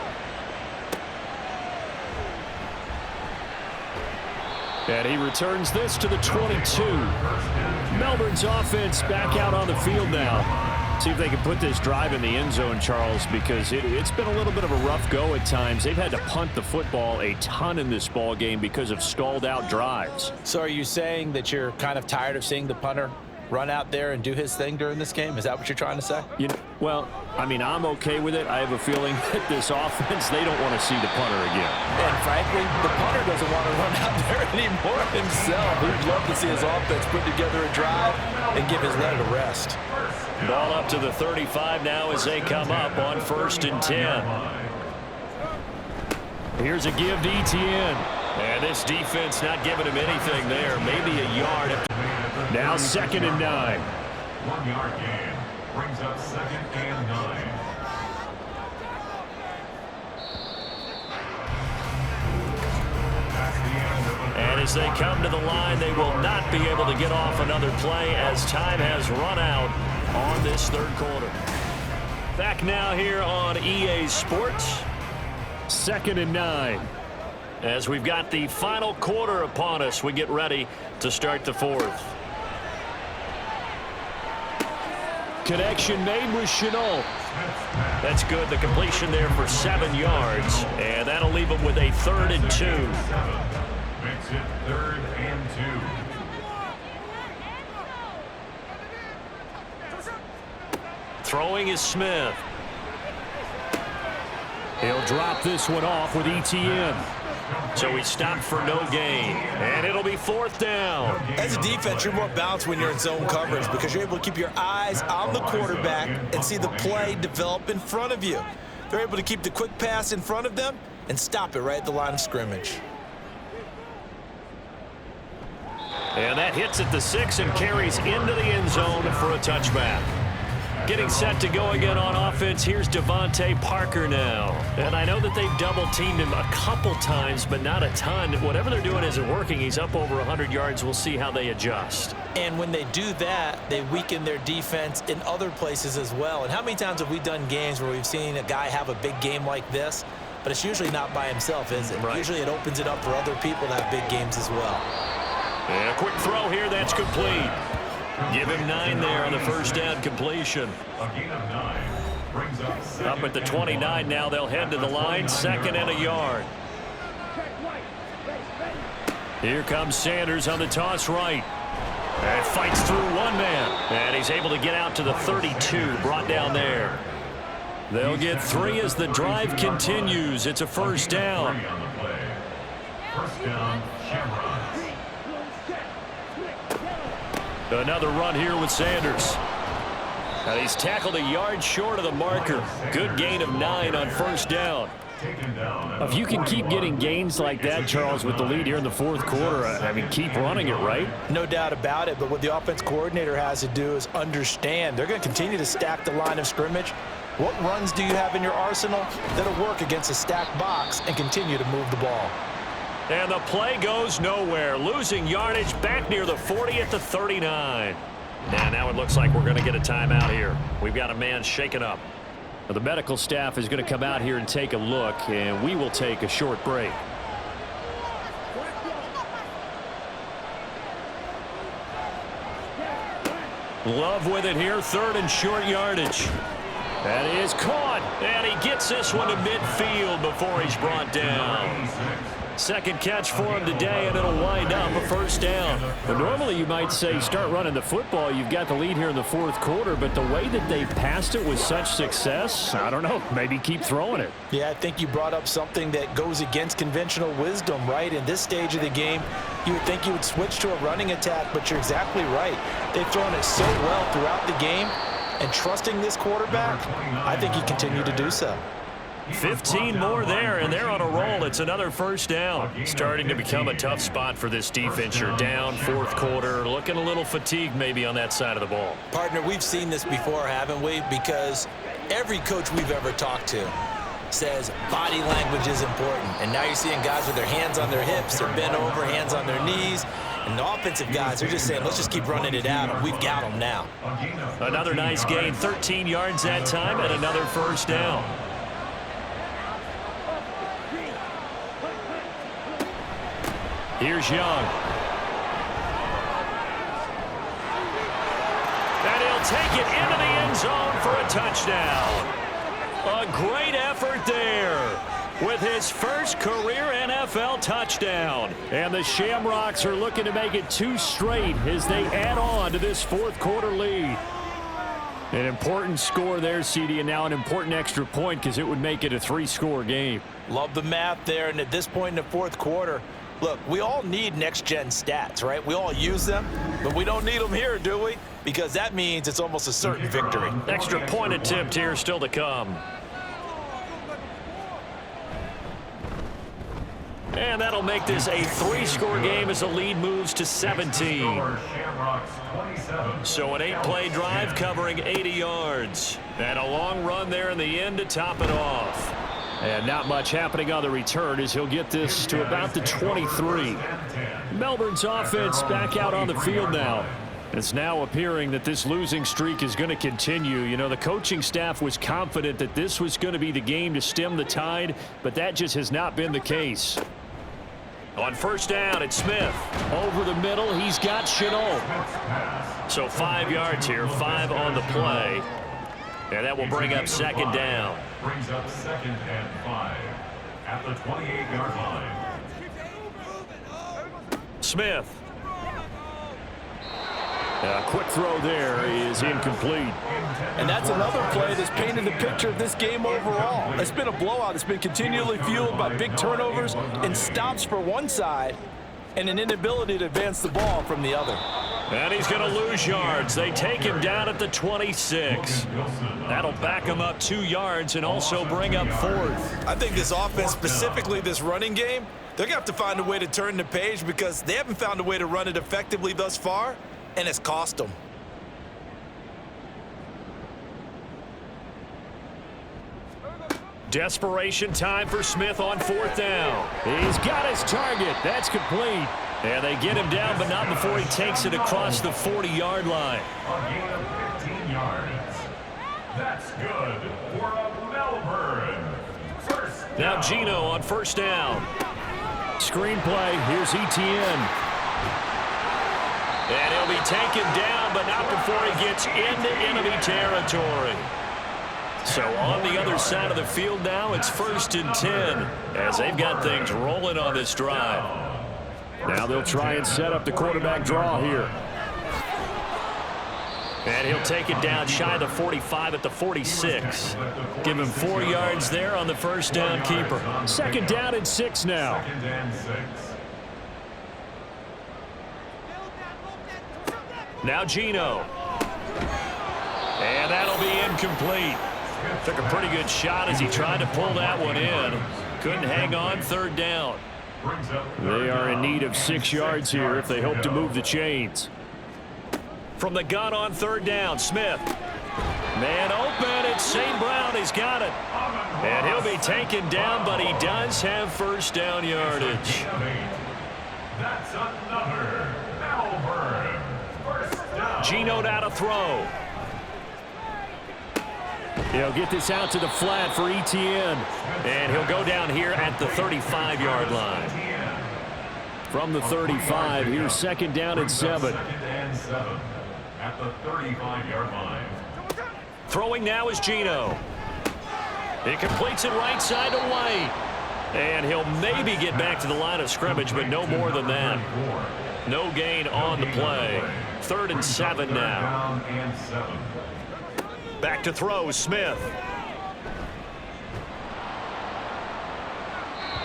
And he returns this to the 22. Melbourne's offense back out on the field now. See if they can put this drive in the end zone, Charles, because it's been a little bit of a rough go at times. They've had to punt the football a ton in this ball game because of stalled out drives. So are you saying that you're kind of tired of seeing the punter run out there and do his thing during this game? Is that what you're trying to say? Well, I mean, I'm okay with it. I have a feeling that this offense, they don't want to see the punter again. And frankly, the punter doesn't want to run out there anymore himself. He'd love to see his offense put together a drive and give his leg a rest. Ball up to the 35 now as they come up on 1st and 10. Here's a give to ETN. And this defense not giving him anything there. Maybe a yard. Now 2nd and 9. 1 yard gain. Brings up 2nd and 9. And as they come to the line, they will not be able to get off another play as time has run out on this 3rd quarter. Back now here on EA Sports. 2nd and 9. As we've got the final quarter upon us, we get ready to start the 4th. Connection made with Chenault. That's good. The completion there for 7 yards. And that'll leave them with a 3rd and 2. Makes it 3rd and 2. Throwing is Smith. He'll drop this one off with ETN. So he stopped for no gain. And it'll be 4th down. As a defense, you're more balanced when you're in zone coverage because you're able to keep your eyes on the quarterback and see the play develop in front of you. They're able to keep the quick pass in front of them and stop it right at the line of scrimmage. And that hits at the 6 and carries into the end zone for a touchback. Getting set to go again on offense. Here's Devontae Parker now. And I know that they've double-teamed him a couple times, but not a ton. Whatever they're doing isn't working. He's up over 100 yards. We'll see how they adjust. And when they do that, they weaken their defense in other places as well. And how many times have we done games where we've seen a guy have a big game like this, but it's usually not by himself, is it? Right. Usually it opens it up for other people to have big games as well. And a quick throw here. That's complete. Give him 9 there on the 1st down completion. A gain of 9. Brings up 2nd Up at the 29 now. They'll head to the line. 2nd and a yard. Here comes Sanders on the toss right. And fights through one man. And he's able to get out to the 32. Brought down there. They'll get 3 as the drive continues. It's a 1st down. 1st down, Shamrocks. Another run here with Sanders. And he's tackled a yard short of the marker. Good gain of 9 on 1st down. If you can keep getting gains like that, Charles, with the lead here in the 4th quarter, I mean, keep running it, right? No doubt about it, but what the offense coordinator has to do is understand they're going to continue to stack the line of scrimmage. What runs do you have in your arsenal that'll work against a stacked box and continue to move the ball? And the play goes nowhere. Losing yardage back near the 40 at the 39. And now it looks like we're going to get a timeout here. We've got a man shaken up. The medical staff is going to come out here and take a look, and we will take a short break. Love with it here. 3rd and short yardage. That is caught. And he gets this one to midfield before he's brought down. 2nd catch for him today, and it'll wind up a 1st down. But normally you might say start running the football. You've got the lead here in the 4th quarter, but the way that they passed it with such success, I don't know, maybe keep throwing it. Yeah, I think you brought up something that goes against conventional wisdom, right? In this stage of the game, you would think you would switch to a running attack, but you're exactly right. They've thrown it so well throughout the game, and trusting this quarterback, I think he continued to do so. 15 more there, and they're on a roll. It's another 1st down. Starting to become a tough spot for this defense. You're down 4th quarter, looking a little fatigued maybe on that side of the ball. Partner, we've seen this before, haven't we? Because every coach we've ever talked to says body language is important. And now you're seeing guys with their hands on their hips, they're bent over, hands on their knees. And the offensive guys are just saying, let's just keep running it out, and we've got them now. Another nice gain, 13 yards that time, and another 1st down. Here's Young. And he'll take it into the end zone for a touchdown. A great effort there with his first career NFL touchdown. And the Shamrocks are looking to make it 2 straight as they add on to this 4th quarter lead. An important score there, CD, and now an important extra point because it would make it a 3-score game. Love the math there, and at this point in the 4th quarter, look, we all need next-gen stats, right? We all use them, but we don't need them here, do we? Because that means it's almost a certain victory. Extra point attempt here still to come. And that'll make this a 3-score game as the lead moves to 17. Shamrocks 27. So an 8-play drive covering 80 yards. And a long run there in the end to top it off. And not much happening on the return as he'll get this to about the 23. Melbourne's offense back out on the field now. It's now appearing that this losing streak is going to continue. You know, the coaching staff was confident that this was going to be the game to stem the tide, but that just has not been the case. On first down, it's Smith. Over the middle, he's got Chenault. So 5 yards here, 5 on the play. And that will bring up second down. Brings up 2nd and 5 at the 28-yard line. Smith. A quick throw there is incomplete. And that's another play that's painted the picture of this game overall. It's been a blowout. It's been continually fueled by big turnovers and stops for one side and an inability to advance the ball from the other. And he's going to lose yards. They take him down at the 26. That'll back him up 2 yards and also bring up 4th. I think this offense, specifically this running game, they're going to have to find a way to turn the page because they haven't found a way to run it effectively thus far, and it's cost them. Desperation time for Smith on 4th down. He's got his target. That's complete. And they get him down, but not before he takes it across the 40-yard line. A gain of 15 yards. That's good for a Melbourne. First down. Now Gino on first down. Screenplay. Here's Etienne. And he'll be taken down, but not before he gets into enemy territory. So on the other side of the field now, it's 1st and 10 as they've got things rolling on this drive. Now they'll try and set up the quarterback draw here. And he'll take it down shy of the 45 at the 46. Give him 4 yards there on the first down keeper. 2nd down and 6 now. 2nd and 6. Now Gino. And that'll be incomplete. Took a pretty good shot as he tried to pull that one in. Couldn't hang on, 3rd down. They are in need of 6 yards here if they hope to move the chains. From the gun on 3rd down, Smith. Man open, it's St. Brown, he's got it. And he'll be taken down, but he does have first down yardage. That's another Melbourne. First down. Gino now to throw. He'll get this out to the flat for Etienne. And he'll go down here at the 35-yard line. From the 35, here's 2nd down and 7. 2nd and 7 at the 35-yard line. Throwing now is Gino. He completes it right side to White. And he'll maybe get back to the line of scrimmage, but no more than that. No gain on the play. 3rd and 7 now. Down and 7. Back to throw, Smith.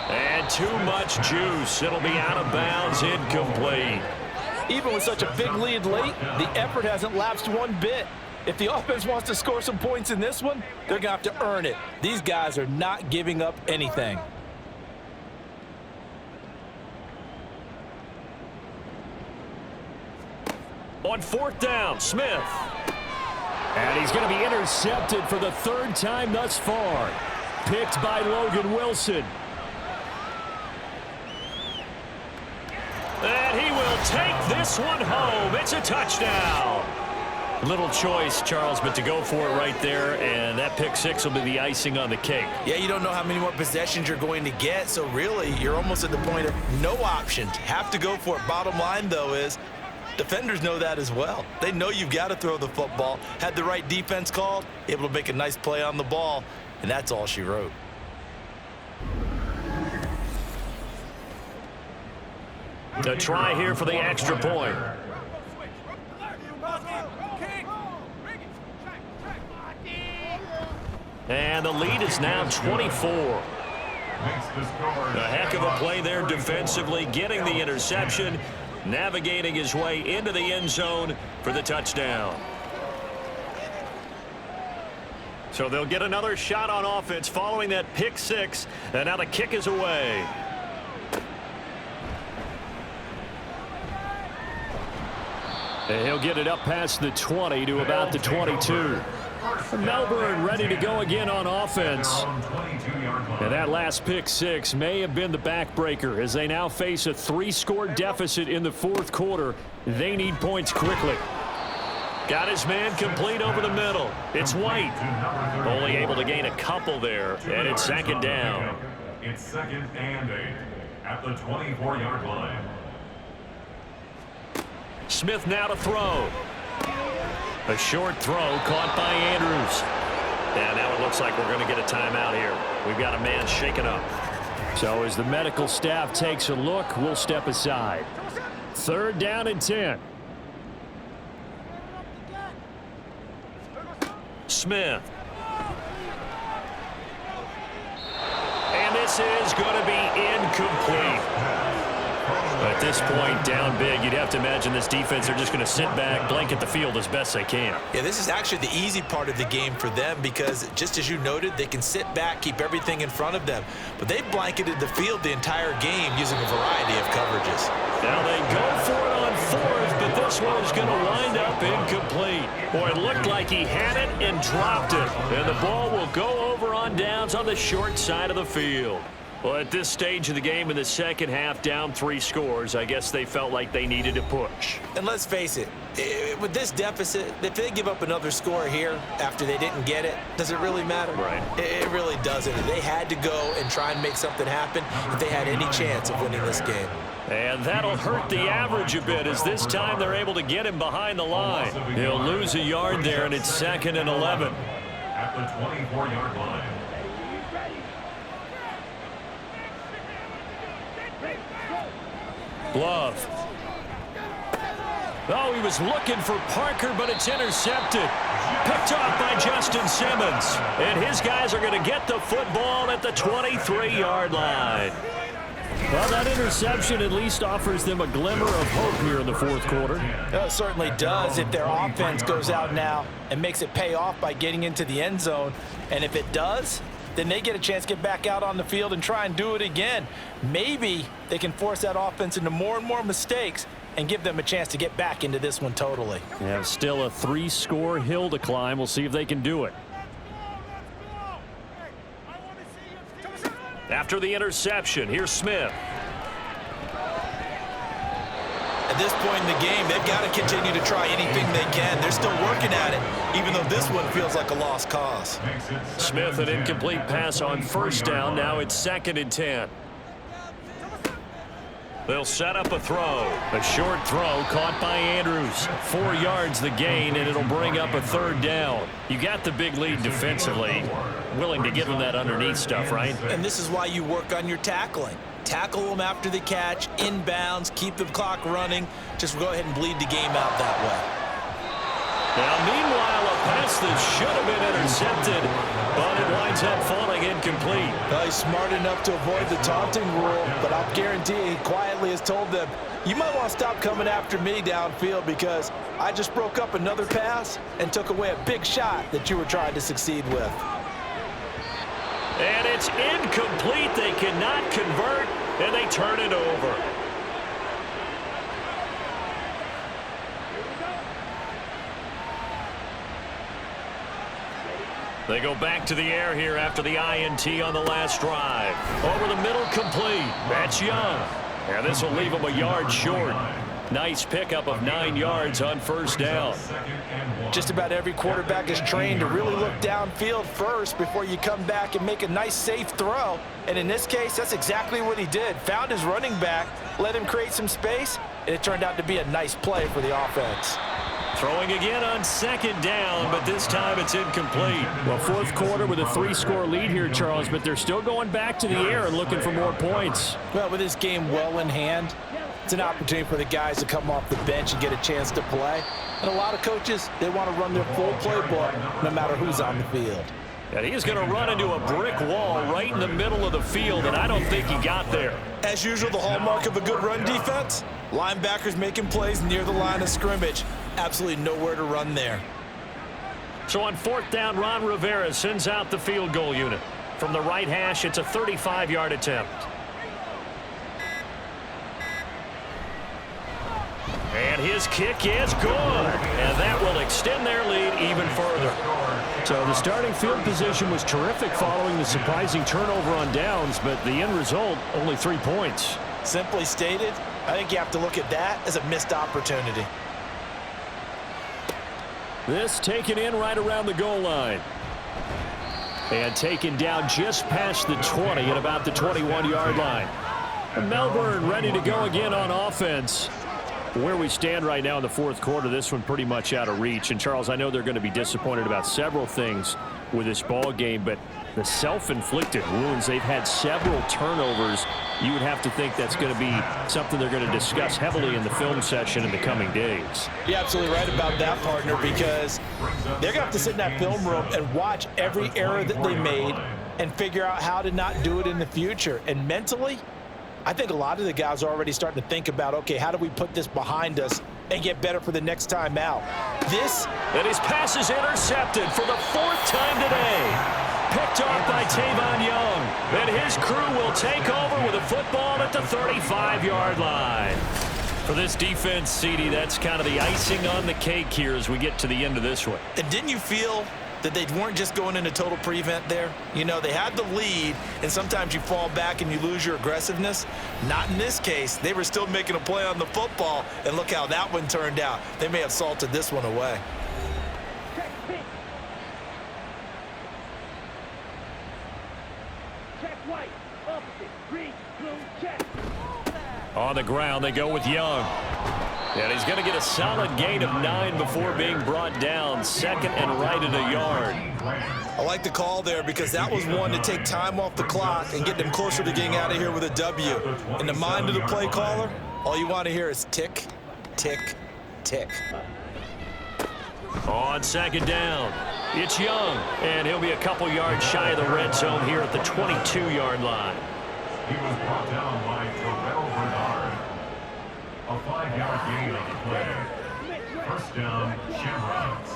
And too much juice. It'll be out of bounds, incomplete. Even with such a big lead late, the effort hasn't lapsed one bit. If the offense wants to score some points in this one, they're going to have to earn it. These guys are not giving up anything. On 4th down, Smith. And he's going to be intercepted for the 3rd time thus far. Picked by Logan Wilson. And he will take this one home. It's a touchdown. Little choice, Charles, but to go for it right there, and that pick 6 will be the icing on the cake. Yeah, you don't know how many more possessions you're going to get, so really you're almost at the point of no options. Have to go for it. Bottom line, though, is defenders know that as well. They know you've got to throw the football. Had the right defense called, able to make a nice play on the ball, and that's all she wrote. A try here for the extra point. And the lead is now 24. A heck of a play there defensively, getting the interception, navigating his way into the end zone for the touchdown. So they'll get another shot on offense following that pick 6, and now the kick is away. And he'll get it up past the 20 to about the 22. Melbourne ready to go again on offense. And that last pick six may have been the backbreaker as they now face a 3-score deficit in the fourth quarter. They need points quickly. Got his man complete over the middle. It's White. Only able to gain a couple there, and it's second down. It's 2nd and 8 at the 24-yard line. Smith now to throw. A short throw caught by Andrews. And now it looks like we're going to get a timeout here. We've got a man shaken up. So as the medical staff takes a look, we'll step aside. 3rd down and 10. Smith. And this is going to be incomplete. At this point, down big, you'd have to imagine this defense, they're just going to sit back, blanket the field as best they can. Yeah, this is actually the easy part of the game for them because, just as you noted, they can sit back, keep everything in front of them. But they've blanketed the field the entire game using a variety of coverages. Now they go for it on 4th, but this one is going to wind up incomplete. Boy, it looked like he had it and dropped it. And the ball will go over on downs on the short side of the field. Well, at this stage of the game in the second half, down 3 scores, I guess they felt like they needed to push. And let's face it, with this deficit, if they give up another score here after they didn't get it, does it really matter? Right. It really doesn't. They had to go and try and make something happen if they had any chance of winning this game. And that'll hurt the average a bit as this time they're able to get him behind the line. He'll lose a yard there, and it's 2nd and 11. At the 24-yard line. Love. Oh, he was looking for Parker, but it's intercepted. Picked off by Justin Simmons. And his guys are going to get the football at the 23-yard line. Well, that interception at least offers them a glimmer of hope here in the fourth quarter. It certainly does if their offense goes out now and makes it pay off by getting into the end zone. And if it does, then they get a chance to get back out on the field and try and do it again. Maybe they can force that offense into more and more mistakes and give them a chance to get back into this one totally. Yeah, still a 3-score hill to climb. We'll see if they can do it. After the interception, here's Smith. At this point in the game, they've got to continue to try anything they can. They're still working at it, even though this one feels like a lost cause. Smith, an incomplete pass on 1st down. Now it's 2nd and 10. They'll set up a throw. A short throw caught by Andrews. 4 yards the gain, and it'll bring up a 3rd down. You got the big lead defensively. Willing to give them that underneath stuff, right? And this is why you work on your tackling. Tackle them after the catch, inbounds, keep the clock running. Just go ahead and bleed the game out that way. Now, meanwhile, a pass that should have been intercepted, but it winds up falling incomplete. Well, he's smart enough to avoid the taunting rule, but I'll guarantee he quietly has told them, you might want to stop coming after me downfield because I just broke up another pass and took away a big shot that you were trying to succeed with. And it's incomplete. They cannot convert, and they turn it over. They go back to the air here after the INT on the last drive. Over the middle, complete. That's Young. And this will leave him a yard short. Nice pickup of 9 yards on 1st down. Just about every quarterback is trained to really look downfield first before you come back and make a nice, safe throw. And in this case, that's exactly what he did. Found his running back, let him create some space, and it turned out to be a nice play for the offense. Throwing again on 2nd down, but this time it's incomplete. Well, fourth quarter with a 3-score lead here, Charles, but they're still going back to the air and looking for more points. Well, with this game well in hand, it's an opportunity for the guys to come off the bench and get a chance to play. And a lot of coaches, they want to run their full playbook no matter who's on the field. And he's going to run into a brick wall right in the middle of the field, and I don't think he got there. As usual, the hallmark of a good run defense, linebackers making plays near the line of scrimmage. Absolutely nowhere to run there. So on 4th down, Ron Rivera sends out the field goal unit. From the right hash, it's a 35-yard attempt. And his kick is good. And that will extend their lead even further. So the starting field position was terrific following the surprising turnover on downs, but the end result, only 3 points. Simply stated, I think you have to look at that as a missed opportunity. This taken in right around the goal line. And taken down just past the 20 at about the 21-yard line. Melbourne ready to go again on offense. Where we stand right now in the fourth quarter, this one pretty much out of reach. And, Charles, I know they're going to be disappointed about several things with this ball game, but the self-inflicted wounds, they've had several turnovers. You would have to think that's going to be something they're going to discuss heavily in the film session in the coming days. You're absolutely right about that, partner, because they're going to have to sit in that film room and watch every error that they made and figure out how to not do it in the future. And mentally, I think a lot of the guys are already starting to think about, okay, how do we put this behind us and get better for the next time out? And his pass is intercepted for the 4th time today. Picked off by Tavon Young. And his crew will take over with a football at the 35-yard line. For this defense, CD, that's kind of the icing on the cake here as we get to the end of this one. And didn't you feel that they weren't just going into total prevent there? You know, they had the lead, and sometimes you fall back and you lose your aggressiveness. Not in this case. They were still making a play on the football, and look how that one turned out. They may have salted this one away. On the ground, they go with Young. And he's going to get a solid gain of 9 before being brought down. 2nd and right at a yard. I like the call there because that was one to take time off the clock and get them closer to getting out of here with a W. In the mind of the play caller, all you want to hear is tick, tick, tick. On 2nd down, it's Young. And he'll be a couple yards shy of the red zone here at the 22-yard line. He was brought down by Terrell Bernard. A 5-yard gain on the play. First down, Shamrocks.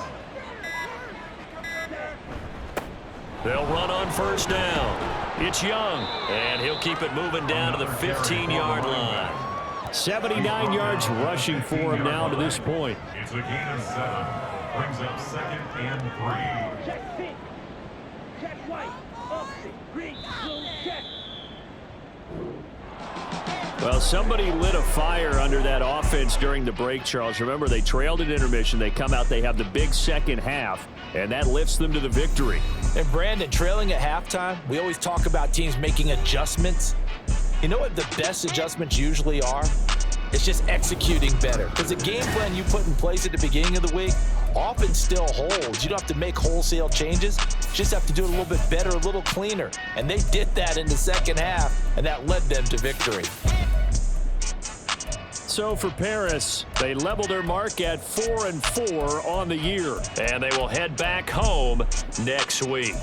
They'll run on 1st down. It's Young, and he'll keep it moving down to the 15-yard line. 79 yards rushing for him now to this point. It's a gain of 7. Brings up 2nd and 3. Check pink. Check white. Opposite. Green. Blue. Check. Well, somebody lit a fire under that offense during the break, Charles. Remember, they trailed at intermission. They come out, they have the big second half, and that lifts them to the victory. And, Brandon, trailing at halftime, we always talk about teams making adjustments. You know what the best adjustments usually are? It's just executing better. Because the game plan you put in place at the beginning of the week often still holds. You don't have to make wholesale changes. You just have to do it a little bit better, a little cleaner. And they did that in the second half, and that led them to victory. So for Paris, they level their mark at 4-4 on the year. And they will head back home next week.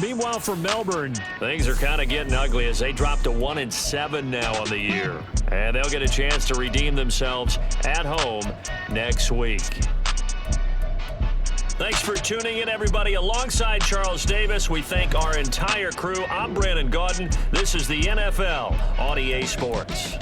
Meanwhile, for Melbourne, things are kind of getting ugly as they drop to 1-7 now on the year. And they'll get a chance to redeem themselves at home next week. Thanks for tuning in, everybody. Alongside Charles Davis, we thank our entire crew. I'm Brandon Gaudin. This is the NFL on EA Sports.